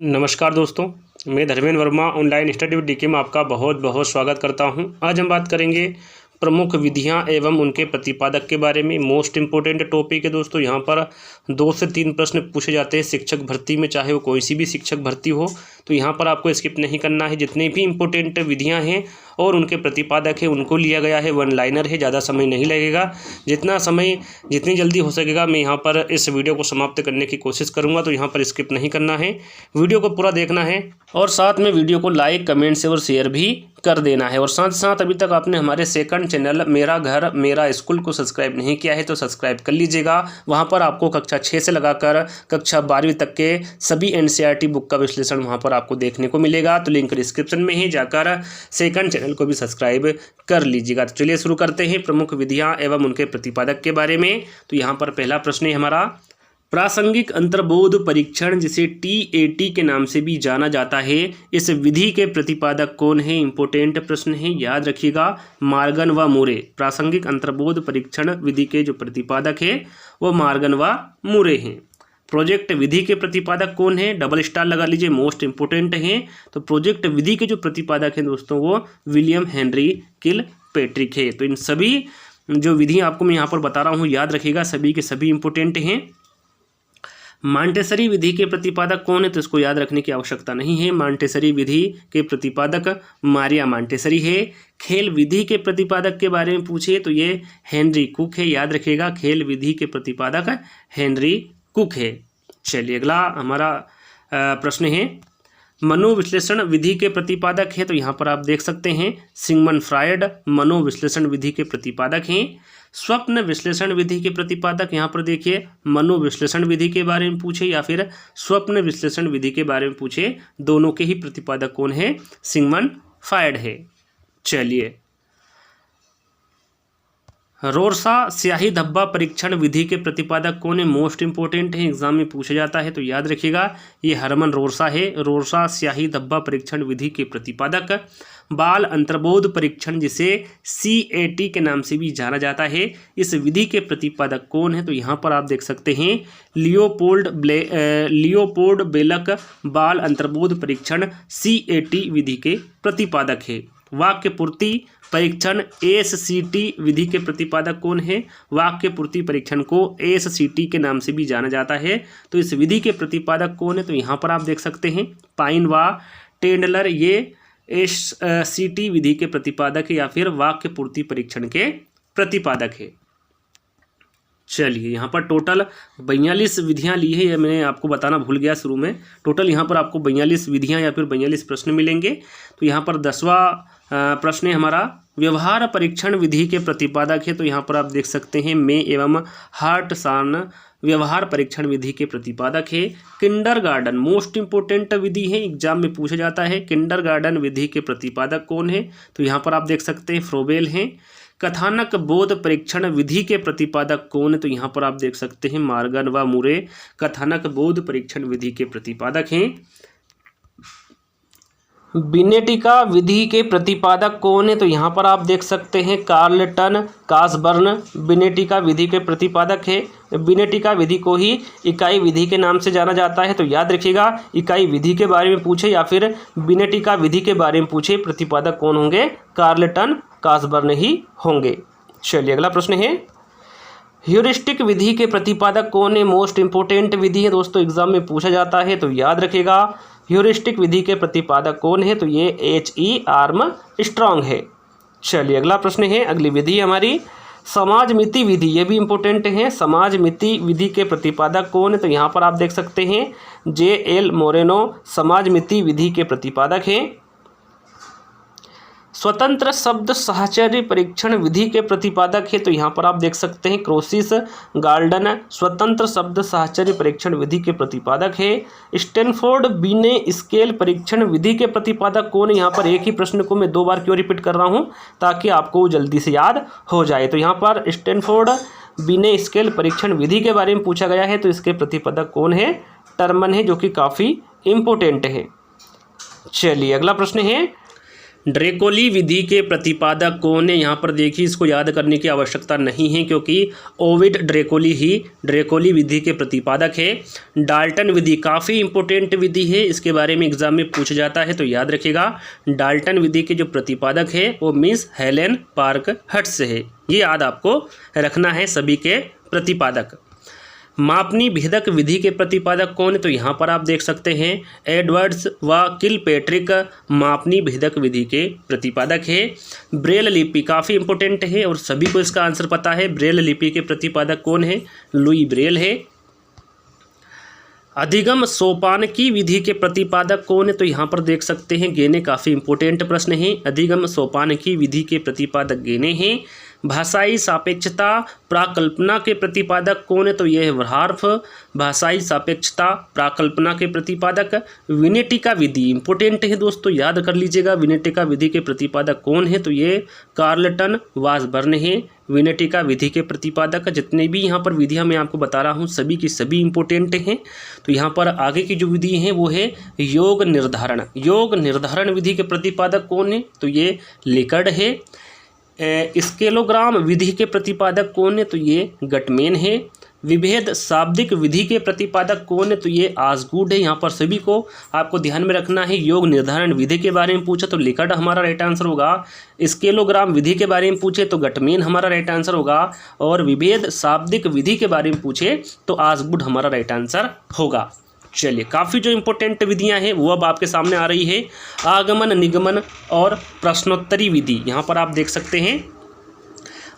नमस्कार दोस्तों, मैं Dharmendra Verma online study with DK में आपका बहुत बहुत स्वागत करता हूं। आज हम बात करेंगे प्रमुख विधियां एवं उनके प्रतिपादक के बारे में। मोस्ट इम्पोर्टेंट टॉपिक है दोस्तों। यहां पर 2 से 3 प्रश्न पूछे जाते हैं शिक्षक भर्ती में, चाहे वो कोई सी भी शिक्षक भर्ती हो। तो यहां पर आपको स्किप नहीं करना है। जितनी भी इम्पोर्टेंट विधियाँ हैं और उनके प्रतिपादक है उनको लिया गया है। 1 लाइनर है, ज़्यादा समय नहीं लगेगा। जितनी जल्दी हो सकेगा मैं यहाँ पर इस वीडियो को समाप्त करने की कोशिश करूँगा। तो यहाँ पर स्किप नहीं करना है, वीडियो को पूरा देखना है और साथ में वीडियो को लाइक, कमेंट से और शेयर भी कर देना है। और साथ साथ अभी तक आपने हमारे सेकंड चैनल मेरा घर मेरा स्कूल को सब्सक्राइब नहीं किया है तो सब्सक्राइब कर लीजिएगा। वहाँ पर आपको कक्षा 6 से लगाकर कक्षा 12वीं तक के सभी एनसीईआरटी बुक का विश्लेषण वहाँ पर आपको देखने को मिलेगा। तो लिंक डिस्क्रिप्शन में ही जाकर सेकंड चैनल को भी सब्सक्राइब कर लीजिएगा। तो चलिए शुरू करते हैं प्रमुख विधियाँ एवं उनके प्रतिपादक के बारे में। तो यहाँ पर पहला प्रश्न है हमारा, प्रासंगिक अंतर्बोध परीक्षण जिसे TAT के नाम से भी जाना जाता है, इस विधि के प्रतिपादक कौन है? इंपॉर्टेंट प्रश्न है, याद रखिएगा। मार्गन व मुरे। प्रासंगिक अंतर्बोध परीक्षण विधि के जो प्रतिपादक है वो मार्गन व मुरे हैं। प्रोजेक्ट विधि के प्रतिपादक कौन है? डबल स्टार लगा लीजिए, मोस्ट इंपोर्टेंट हैं। तो प्रोजेक्ट विधि के जो प्रतिपादक हैं दोस्तों वो विलियम हेनरी किलपैट्रिक है। तो इन सभी जो विधि आपको मैं यहाँ पर बता रहा हूँ याद रखिएगा, सभी के सभी इंपोर्टेंट हैं। मॉन्टेसरी विधि के प्रतिपादक कौन है? तो इसको याद रखने की आवश्यकता नहीं है। मॉन्टेसरी विधि के प्रतिपादक मारिया मॉन्टेसरी है। खेल विधि के प्रतिपादक के बारे में पूछे तो ये हेनरी कुक है, याद रखिएगा। खेल विधि के प्रतिपादक हेनरी कुक है। चलिए अगला हमारा प्रश्न है, मनोविश्लेषण विधि के प्रतिपादक है। तो यहाँ पर आप देख सकते हैं सिगमंड फ्रायड मनोविश्लेषण विधि के प्रतिपादक हैं। स्वप्न विश्लेषण विधि के प्रतिपादक यहाँ पर देखिए, मनोविश्लेषण विधि के बारे में पूछे या फिर स्वप्न विश्लेषण विधि के बारे में पूछे, दोनों के ही प्रतिपादक कौन है? सिगमंड फ्रायड है। चलिए, रोरसा स्याही धब्बा परीक्षण विधि के प्रतिपादक कौन है? मोस्ट इंपोर्टेंट है, एग्जाम में पूछा जाता है तो याद रखिएगा, ये हरमन रोरसा है। रोरसा स्याही धब्बा परीक्षण विधि के प्रतिपादक। बाल अंतर्बोध परीक्षण जिसे CAT के नाम से भी जाना जाता है, इस विधि के प्रतिपादक कौन है? तो यहाँ पर आप देख सकते हैं लियोपोल्ड बेलक बाल अंतर्बोध परीक्षण CAT विधि के प्रतिपादक है। वाक्य पूर्ति परीक्षण SCT विधि के प्रतिपादक कौन है? वाक्य पूर्ति परीक्षण को SCT के नाम से भी जाना जाता है। तो इस विधि के प्रतिपादक कौन है? तो यहाँ पर आप देख सकते हैं पाइन व टेंडलर, ये SCT विधि के प्रतिपादक है या फिर वाक्य पूर्ति परीक्षण के प्रतिपादक है। चलिए, यहाँ पर टोटल 42 विधियाँ ली है, ये मैंने आपको बताना भूल गया शुरू में। टोटल यहाँ पर आपको 42 विधियाँ या फिर 42 प्रश्न मिलेंगे। तो यहाँ पर 10वां प्रश्न है हमारा, व्यवहार परीक्षण विधि के प्रतिपादक है। तो यहाँ पर आप देख सकते हैं मे एवं हार्टसान व्यवहार परीक्षण विधि के प्रतिपादक है। किंडरगार्टन मोस्ट इंपोर्टेंट विधि है, एग्जाम में पूछा जाता है। किंडरगार्टन विधि के प्रतिपादक कौन है? तो यहाँ पर आप देख सकते हैं फ्रोबेल हैं। कथानक बोध परीक्षण विधि के प्रतिपादक कौन है? तो यहाँ पर आप देख सकते हैं मार्गन व मुरे कथानक बोध परीक्षण विधि के प्रतिपादक हैं। बिनेटिका विधि के प्रतिपादक कौन है? तो यहाँ पर आप देख सकते हैं कार्लटन कासबर्न बिनेटिका विधि के प्रतिपादक है। बिनेटिका विधि को ही इकाई विधि के नाम से जाना जाता है। तो याद रखिएगा, इकाई विधि के बारे में पूछे या फिर बिनेटिका विधि के बारे में पूछे, प्रतिपादक कौन होंगे? कार्लटन कासबर्न ही होंगे। चलिए अगला प्रश्न है, ह्यूरिस्टिक विधि के प्रतिपादक कौन है? मोस्ट इंपोर्टेंट विधि है दोस्तों, एग्जाम में पूछा जाता है तो याद रखिएगा, ह्यूरिस्टिक विधि के प्रतिपादक कौन है? तो ये H.E. आर्मस्ट्रॉन्ग है। चलिए अगला प्रश्न है, अगली विधि हमारी समाजमिति विधि, ये भी इंपोर्टेंट है। समाजमिति विधि के प्रतिपादक कौन है? तो यहाँ पर आप देख सकते हैं J.L. मोरेनो समाजमिति विधि के प्रतिपादक हैं। स्वतंत्र शब्द साहचर्य परीक्षण विधि के प्रतिपादक है। तो यहाँ पर आप देख सकते हैं क्रोसिस गाल्डन स्वतंत्र शब्द साहचर्य परीक्षण विधि के प्रतिपादक है। स्टैनफोर्ड बिने स्केल परीक्षण विधि के प्रतिपादक कौन है? यहाँ पर एक ही प्रश्न को मैं 2 बार क्यों रिपीट कर रहा हूँ, ताकि आपको जल्दी से याद हो जाए। तो यहाँ पर स्टैनफोर्ड बिने स्केल परीक्षण विधि के बारे में पूछा गया है, तो इसके प्रतिपादक कौन है? टर्मन है, जो कि काफ़ी इम्पोर्टेंट है। चलिए अगला प्रश्न है, ड्रेकोली विधि के प्रतिपादक कौन है? यहाँ पर देखिए, इसको याद करने की आवश्यकता नहीं है क्योंकि ओविड ड्रेकोली ही ड्रेकोली विधि के प्रतिपादक है। डाल्टन विधि काफ़ी इंपॉर्टेंट विधि है, इसके बारे में एग्जाम में पूछा जाता है, तो याद रखिएगा डाल्टन विधि के जो प्रतिपादक है वो मिस हेलेन पार्कहर्स्ट है। ये याद आपको रखना है सभी के प्रतिपादक। मापनी भेदक विधि के प्रतिपादक कौन है? तो यहाँ पर आप देख सकते हैं एडवर्ड्स व किलपैट्रिक मापनी भेदक विधि के प्रतिपादक है। ब्रेल लिपि काफ़ी इंपॉर्टेंट है और सभी को इसका आंसर पता है। ब्रेल लिपि के प्रतिपादक कौन है? लुई ब्रेल है। अधिगम सोपान की विधि के प्रतिपादक कौन है? तो यहाँ पर देख सकते हैं गेने, काफ़ी इंपॉर्टेंट प्रश्न है। अधिगम सोपान की विधि के प्रतिपादक गेने हैं। भाषाई सापेक्षता प्राकल्पना के प्रतिपादक कौन है? तो यह है वरहार्फ। भाषाई सापेक्षता प्राकल्पना के प्रतिपादक। विनेटिका विधि इंपॉर्टेंट है दोस्तों, याद कर लीजिएगा विनेटिका विधि के प्रतिपादक कौन है? तो ये कार्लटन वासबर्न है। विनेटिका विधि के प्रतिपादक जितने भी यहाँ पर विधियाँ मैं आपको बता रहा हूँ सभी की सभी इंपॉर्टेंट हैं। तो यहाँ पर आगे की जो विधि है वो है योग निर्धारण। योग निर्धारण विधि के प्रतिपादक कौन है? तो ये लिकर्ड है। स्केलोग्राम विधि के प्रतिपादक कौन है? तो ये गटमेन है। विभेद शाब्दिक विधि के प्रतिपादक कौन है? तो ये आसगुड है। यहाँ पर सभी को आपको ध्यान में रखना है। योग निर्धारण विधि के बारे में पूछे तो लिकर्ड हमारा राइट आंसर होगा। स्केलोग्राम विधि के बारे में पूछे तो गटमेन हमारा राइट आंसर होगा। और विभेद शाब्दिक विधि के बारे में पूछे तो आसगुड हमारा राइट आंसर होगा। चलिए, काफ़ी जो इंपॉर्टेंट विधियां हैं वो अब आपके सामने आ रही है। आगमन, निगमन और प्रश्नोत्तरी विधि, यहाँ पर आप देख सकते हैं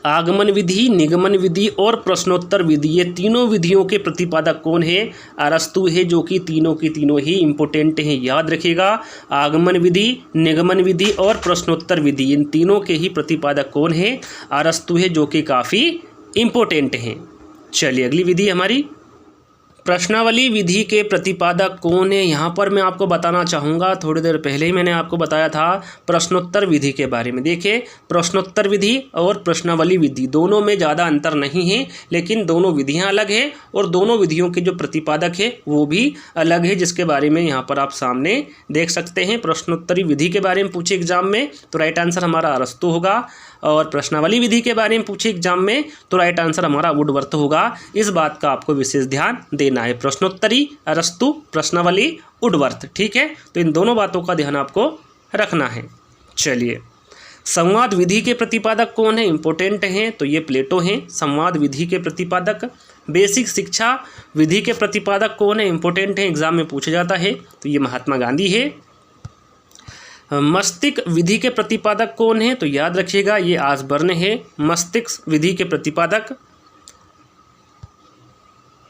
आगमन विधि, निगमन विधि और प्रश्नोत्तर विधि, ये तीनों विधियों के प्रतिपादक कौन है? अरस्तु है, जो कि तीनों की तीनों ही इंपॉर्टेंट हैं। याद रखिएगा आगमन विधि, निगमन विधि और प्रश्नोत्तर विधि, इन तीनों के ही प्रतिपादक कौन है? अरस्तु है, जो कि काफ़ी इंपॉर्टेंट हैं। चलिए, अगली विधि हमारी प्रश्नावली विधि के प्रतिपादक कौन है? यहाँ पर मैं आपको बताना चाहूँगा, थोड़ी देर पहले ही मैंने आपको बताया था प्रश्नोत्तर विधि के बारे में। देखिए, प्रश्नोत्तर विधि और प्रश्नावली विधि दोनों में ज़्यादा अंतर नहीं है, लेकिन दोनों विधियाँ अलग है और दोनों विधियों के जो प्रतिपादक है वो भी अलग है, जिसके बारे में यहाँ पर आप सामने देख सकते हैं। प्रश्नोत्तरी विधि के बारे में पूछे एग्जाम में तो राइट आंसर हमारा अरस्तु होगा, और प्रश्नावली विधि के बारे में पूछे एग्जाम में तो राइट आंसर हमारा वुडवर्थ होगा। इस बात का आपको विशेष ध्यान देना है। प्रश्नोत्तरी अरस्तु, प्रश्नावली वुडवर्थ, ठीक है। तो इन दोनों बातों का ध्यान आपको रखना है। चलिए, संवाद विधि के प्रतिपादक कौन है? इंपॉर्टेंट हैं, तो ये प्लेटो हैं संवाद विधि के प्रतिपादक। बेसिक शिक्षा विधि के प्रतिपादक कौन है? इंपॉर्टेंट है, एग्जाम में पूछा जाता है, तो ये महात्मा गांधी है। मस्तिष्क विधि के प्रतिपादक कौन है? तो याद रखिएगा ये आसबर्न है, मस्तिष्क विधि के प्रतिपादक।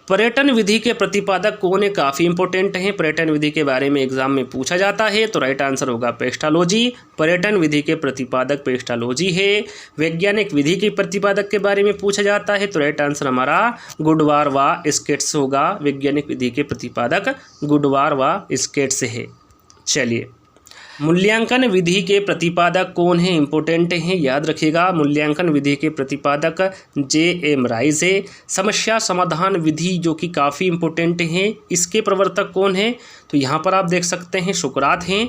पर्यटन विधि के प्रतिपादक कौन है? काफ़ी इंपॉर्टेंट है, पर्यटन विधि के बारे में एग्जाम में पूछा जाता है, तो राइट आंसर होगा पेस्टालोजी। पर्यटन विधि के प्रतिपादक पेस्टालोजी है। वैज्ञानिक विधि के प्रतिपादक के बारे में पूछा जाता है, तो राइट आंसर हमारा गुडवार व स्केट्स होगा। वैज्ञानिक विधि के प्रतिपादक गुडवार व स्केट्स है। चलिए, मूल्यांकन विधि के प्रतिपादक कौन है? इंपॉर्टेंट हैं, याद रखिएगा मूल्यांकन विधि के प्रतिपादक J.M. राइस है। समस्या समाधान विधि, जो कि काफ़ी इंपॉर्टेंट हैं, इसके प्रवर्तक कौन है? तो यहाँ पर आप देख सकते हैं सुकरात हैं।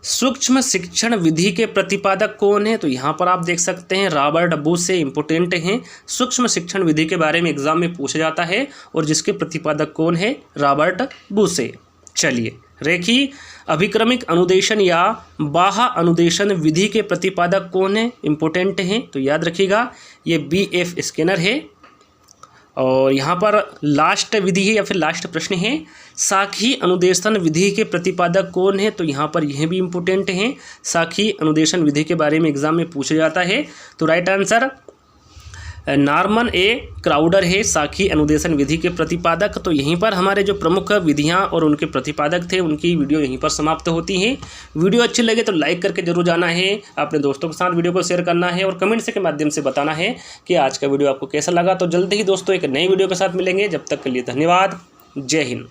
सूक्ष्म शिक्षण विधि के प्रतिपादक कौन है? तो यहाँ पर आप देख सकते हैं रॉबर्ट बूसे, इंपॉर्टेंट हैं। सूक्ष्म शिक्षण विधि के बारे में एग्जाम में पूछा जाता है और जिसके प्रतिपादक कौन है? रॉबर्ट बूसे। चलिए, रेखी अभिक्रमिक अनुदेशन या बाह्य अनुदेशन विधि के प्रतिपादक कौन है? इंपॉर्टेंट हैं, तो याद रखिएगा ये B.F. स्किनर है। और यहाँ पर लास्ट विधि है या फिर लास्ट प्रश्न है, साखी अनुदेशन विधि के प्रतिपादक कौन है? तो यहाँ पर यह भी इंपॉर्टेंट हैं। साखी अनुदेशन विधि के बारे में एग्जाम में पूछा जाता है, तो राइट आंसर नॉर्मन ए क्राउडर है, साखी अनुदेशन विधि के प्रतिपादक। तो यहीं पर हमारे जो प्रमुख विधियां और उनके प्रतिपादक थे उनकी वीडियो यहीं पर समाप्त होती हैं। वीडियो अच्छी लगे तो लाइक करके जरूर जाना है, अपने दोस्तों के साथ वीडियो को शेयर करना है और कमेंट्स के माध्यम से बताना है कि आज का वीडियो आपको कैसा लगा। तो जल्दी ही दोस्तों एक नई वीडियो के साथ मिलेंगे, जब तक के लिए धन्यवाद। जय हिंद।